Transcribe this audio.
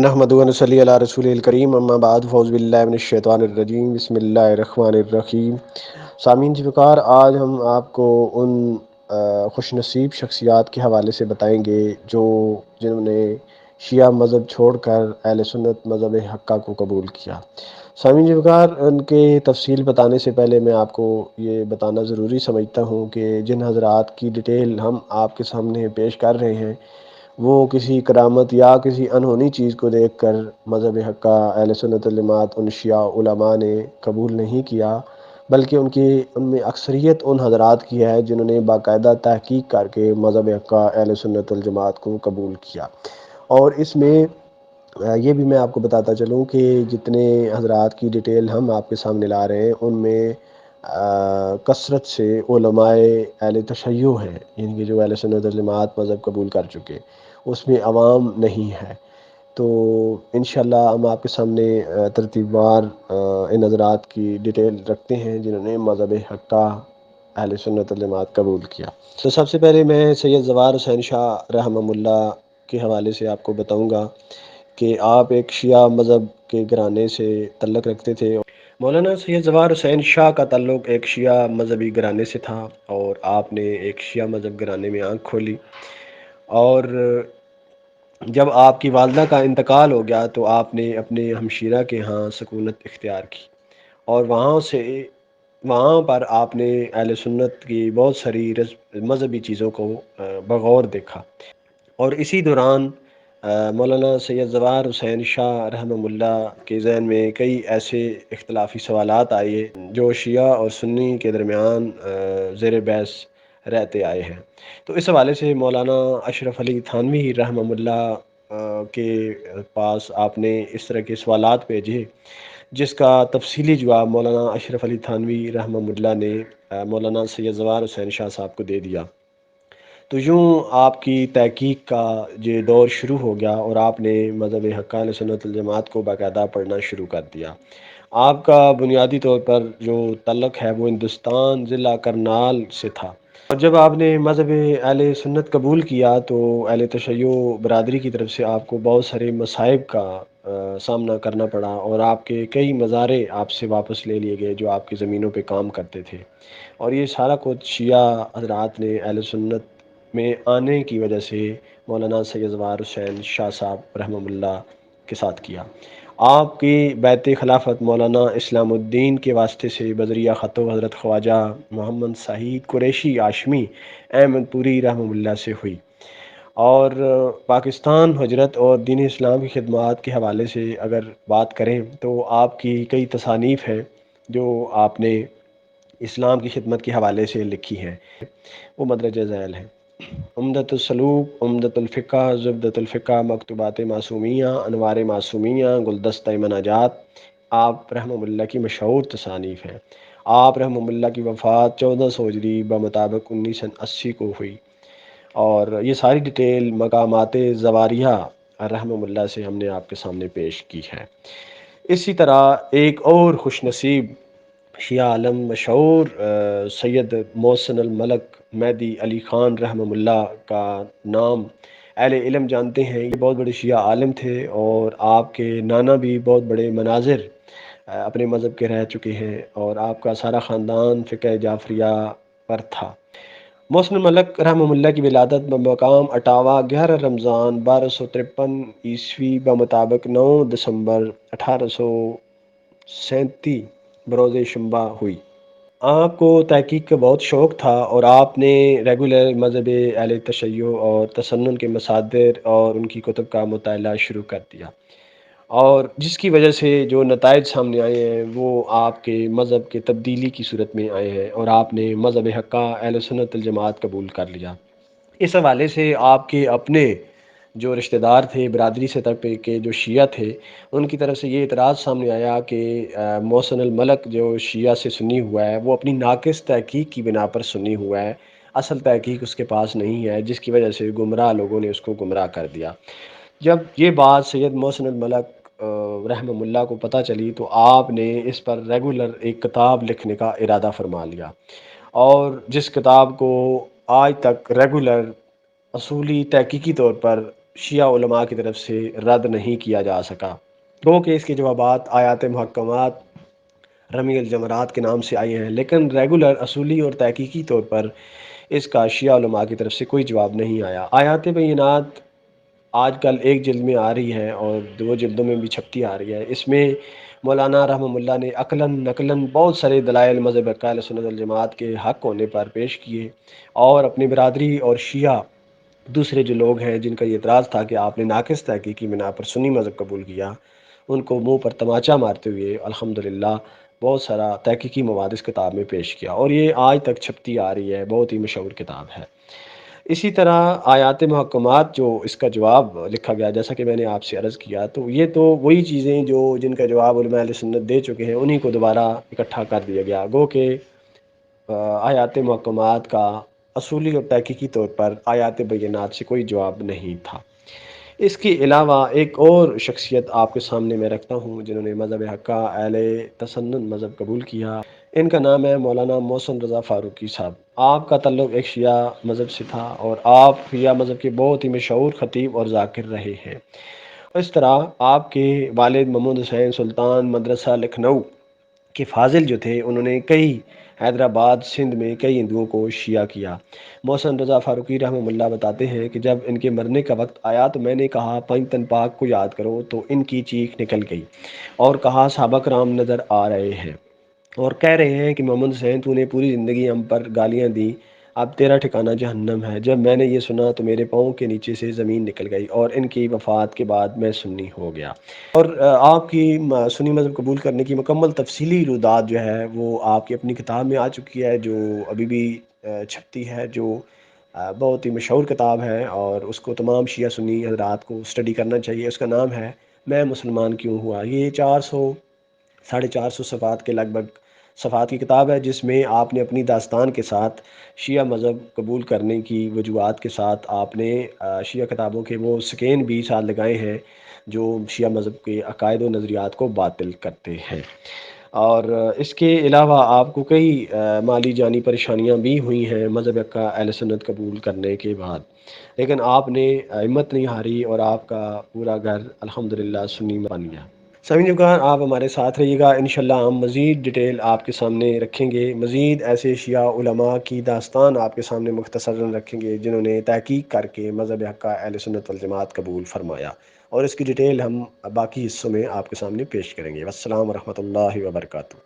نحمدہ و نصلی علی رسول الکریم، اما بعد، فاعوذ باللہ من الشیطان الرجیم، بسم اللہ الرحمن الرحیم۔ سامعین جی وقار، آج ہم آپ کو ان خوش نصیب شخصیات کے حوالے سے بتائیں گے جنہوں نے شیعہ مذہب چھوڑ کر اہل سنت مذہب حقہ کو قبول کیا۔ سامعین جی وقار، ان کے تفصیل بتانے سے پہلے میں آپ کو یہ بتانا ضروری سمجھتا ہوں کہ جن حضرات کی ڈیٹیل ہم آپ کے سامنے پیش کر رہے ہیں وہ کسی کرامت یا کسی انہونی چیز کو دیکھ کر مذہب حقہ اہل سنت والجماعت ان شیعہ علماء نے قبول نہیں کیا، بلکہ ان میں اکثریت ان حضرات کی ہے جنہوں نے باقاعدہ تحقیق کر کے مذہب حقہ اہل سنت والجماعت کو قبول کیا۔ اور اس میں یہ بھی میں آپ کو بتاتا چلوں کہ جتنے حضرات کی ڈیٹیل ہم آپ کے سامنے لا رہے ہیں ان میں کثرت سے علماء اہل تشیع ہیں، یعنی کہ جو اہل سنت والجماعت مذہب قبول کر چکے، اس میں عوام نہیں ہے۔ تو انشاءاللہ ہم آپ کے سامنے ترتیب وار ان حضرات کی ڈیٹیل رکھتے ہیں جنہوں نے مذہب حقہ اہل سنت والجماعت قبول کیا۔ تو سب سے پہلے میں سید زوار حسین شاہ رحمہ اللہ کے حوالے سے آپ کو بتاؤں گا کہ آپ ایک شیعہ مذہب کے گھرانے سے تعلق رکھتے تھے۔ مولانا سید زوار حسین شاہ کا تعلق ایک شیعہ مذہبی گھرانے سے تھا، اور آپ نے ایک شیعہ مذہب گھرانے میں آنکھ کھولی، اور جب آپ کی والدہ کا انتقال ہو گیا تو آپ نے اپنے ہمشیرہ کے ہاں سکونت اختیار کی، اور وہاں پر آپ نے اہل سنت کی بہت ساری مذہبی چیزوں کو بغور دیکھا۔ اور اسی دوران مولانا سید زوار حسین شاہ رحمہ اللہ کے ذہن میں کئی ایسے اختلافی سوالات آئے جو شیعہ اور سنی کے درمیان زیر بحث رہتے آئے ہیں۔ تو اس حوالے سے مولانا اشرف علی تھانوی رحمہ اللہ کے پاس آپ نے اس طرح کے سوالات بھیجے، جس کا تفصیلی جواب مولانا اشرف علی تھانوی رحمہ اللہ نے مولانا سید زوار حسین شاہ صاحب کو دے دیا۔ تو یوں آپ کی تحقیق کا یہ دور شروع ہو گیا، اور آپ نے مذہب حقہ اہل سنت الجماعت کو باقاعدہ پڑھنا شروع کر دیا۔ آپ کا بنیادی طور پر جو تعلق ہے وہ ہندوستان ضلع کرنال سے تھا، اور جب آپ نے مذہب اہل سنت قبول کیا تو اہل تشیع برادری کی طرف سے آپ کو بہت سارے مصائب کا سامنا کرنا پڑا، اور آپ کے کئی مزارع آپ سے واپس لے لیے گئے جو آپ کی زمینوں پہ کام کرتے تھے، اور یہ سارا کچھ شیعہ حضرات نے اہل سنت میں آنے کی وجہ سے مولانا سید زوار حسین شاہ صاحب رحمہ اللہ کے ساتھ کیا۔ آپ کی بیعت خلافت مولانا اسلام الدین کے واسطے سے بذریعہ خطو حضرت خواجہ محمد سعید قریشی ہاشمی احمد پوری رحمہ اللہ سے ہوئی، اور پاکستان ہجرت اور دین اسلام کی خدمات کے حوالے سے اگر بات کریں تو آپ کی کئی تصانیف ہیں جو آپ نے اسلام کی خدمت کے حوالے سے لکھی ہیں، وہ مدرجہ ذیل ہیں: عمدۃ السلوک، عمدۃ الفقہ، زبدۃ الفقہ، مکتوبات معصومیہ، انوار معصومیہ، گلدستہ مناجات آپ رحمہ اللہ کی مشہور تصانیف ہیں۔ آپ رحمہ اللہ کی وفات 1400 ہجری بمطابق 1980 کو ہوئی، اور یہ ساری ڈیٹیل مقامات زواریہ رحمہ اللہ سے ہم نے آپ کے سامنے پیش کی ہے۔ اسی طرح ایک اور خوش نصیب شیعہ عالم مشہور سید محسن الملک مہدی علی خان رحمہ اللہ کا نام اہل علم جانتے ہیں۔ یہ بہت بڑے شیعہ عالم تھے، اور آپ کے نانا بھی بہت بڑے مناظر اپنے مذہب کے رہ چکے ہیں، اور آپ کا سارا خاندان فقہ جعفریہ پر تھا۔ محسن الملک رحمہ اللہ کی ولادت بمقام اٹاوہ 11 رمضان 1253 عیسوی بمطابق 9 دسمبر 1837 بروز شنبہ ہوئی۔ آپ کو تحقیق کا بہت شوق تھا، اور آپ نے ریگولر مذہب اہل تشیع اور تسنن کے مصادر اور ان کی کتب کا مطالعہ شروع کر دیا، اور جس کی وجہ سے جو نتائج سامنے آئے ہیں وہ آپ کے مذہب کے تبدیلی کی صورت میں آئے ہیں، اور آپ نے مذہب حقہ اہل سنت الجماعت قبول کر لیا۔ اس حوالے سے آپ کے اپنے جو رشتہ دار تھے برادری سے طبقے کے جو شیعہ تھے، ان کی طرف سے یہ اعتراض سامنے آیا کہ محسن الملک جو شیعہ سے سنی ہوا ہے وہ اپنی ناقص تحقیق کی بنا پر سنی ہوا ہے، اصل تحقیق اس کے پاس نہیں ہے، جس کی وجہ سے گمراہ لوگوں نے اس کو گمراہ کر دیا۔ جب یہ بات سید محسن الملک رحمہ اللہ کو پتہ چلی تو آپ نے اس پر ریگولر ایک کتاب لکھنے کا ارادہ فرما لیا، اور جس کتاب کو آج تک ریگولر اصولی تحقیقی طور پر شیعہ علماء کی طرف سے رد نہیں کیا جا سکا۔ گو کہ اس کے جوابات آیات محکمات رمی الجمرات کے نام سے آئے ہیں، لیکن ریگولر اصولی اور تحقیقی طور پر اس کا شیعہ علماء کی طرف سے کوئی جواب نہیں آیا۔ آیات بینات آج کل ایک جلد میں آ رہی ہے اور دو جلدوں میں بھی چھپتی آ رہی ہے۔ اس میں مولانا رحمہ اللہ نے عقلاً نقلاً بہت سارے دلائل مذہب اہل سنت والجماعت کے حق ہونے پر پیش کیے، اور اپنی برادری اور شیعہ دوسرے جو لوگ ہیں جن کا یہ اعتراض تھا کہ آپ نے ناقص تحقیقی بنا پر سنی مذہب قبول کیا، ان کو منہ پر تماچا مارتے ہوئے الحمدللہ بہت سارا تحقیقی مواد اس کتاب میں پیش کیا، اور یہ آج تک چھپتی آ رہی ہے، بہت ہی مشہور کتاب ہے۔ اسی طرح آیات محکمات جو اس کا جواب لکھا گیا، جیسا کہ میں نے آپ سے عرض کیا، تو یہ تو وہی چیزیں جو جن کا جواب علماء اہل سنت دے چکے ہیں انہی کو دوبارہ اکٹھا کر دیا گیا۔ گو کہ آیات محکمات کا اصولی اور تحقیقی طور پر آیات بینات سے کوئی جواب نہیں تھا۔ اس کے علاوہ ایک اور شخصیت آپ کے سامنے میں رکھتا ہوں جنہوں نے مذہب حقہ اہل تسنن مذہب قبول کیا۔ ان کا نام ہے مولانا محسن رضا فاروقی صاحب۔ آپ کا تعلق ایک شیعہ مذہب سے تھا، اور آپ شیعہ مذہب کے بہت ہی مشہور خطیب اور ذاکر رہے ہیں۔ اس طرح آپ کے والد محمود حسین سلطان مدرسہ لکھنؤ کے فاضل جو تھے، انہوں نے حیدرآباد سندھ میں کئی ہندوؤں کو شیعہ کیا۔ محسن رضا فاروقی رحمہ اللہ بتاتے ہیں کہ جب ان کے مرنے کا وقت آیا تو میں نے کہا پنج تن پاک کو یاد کرو، تو ان کی چیخ نکل گئی اور کہا صحابہ کرام نظر آ رہے ہیں، اور کہہ رہے ہیں کہ محمد حسین تو نے پوری زندگی ہم پر گالیاں دی، اب تیرا ٹھکانہ جہنم ہے۔ جب میں نے یہ سنا تو میرے پاؤں کے نیچے سے زمین نکل گئی، اور ان کی وفات کے بعد میں سنی ہو گیا۔ اور آپ کی سنی مذہب قبول کرنے کی مکمل تفصیلی رودات جو ہے وہ آپ کی اپنی کتاب میں آ چکی ہے، جو ابھی بھی چھپتی ہے، جو بہت ہی مشہور کتاب ہے، اور اس کو تمام شیعہ سنی حضرات کو اسٹڈی کرنا چاہیے۔ اس کا نام ہے میں مسلمان کیوں ہوا۔ یہ 400 صفحات کے لگ بھگ صفحات کی کتاب ہے، جس میں آپ نے اپنی داستان کے ساتھ شیعہ مذہب قبول کرنے کی وجوہات کے ساتھ آپ نے شیعہ کتابوں کے وہ سکین بھی ساتھ لگائے ہیں جو شیعہ مذہب کے عقائد و نظریات کو باطل کرتے ہیں۔ اور اس کے علاوہ آپ کو کئی مالی جانی پریشانیاں بھی ہوئی ہیں مذہب کا اہل سنت قبول کرنے کے بعد، لیکن آپ نے ہمت نہیں ہاری، اور آپ کا پورا گھر الحمدللہ سنی بن گیا۔ سمجھ جکار آپ ہمارے ساتھ رہیے گا، انشاءاللہ ہم مزید ڈیٹیل آپ کے سامنے رکھیں گے، مزید ایسے شیعہ علماء کی داستان آپ کے سامنے مختصراً رکھیں گے جنہوں نے تحقیق کر کے مذہب حقہ اہل سنت والجماعت قبول فرمایا، اور اس کی ڈیٹیل ہم باقی حصوں میں آپ کے سامنے پیش کریں گے۔ والسلام ورحمۃ اللہ وبرکاتہ۔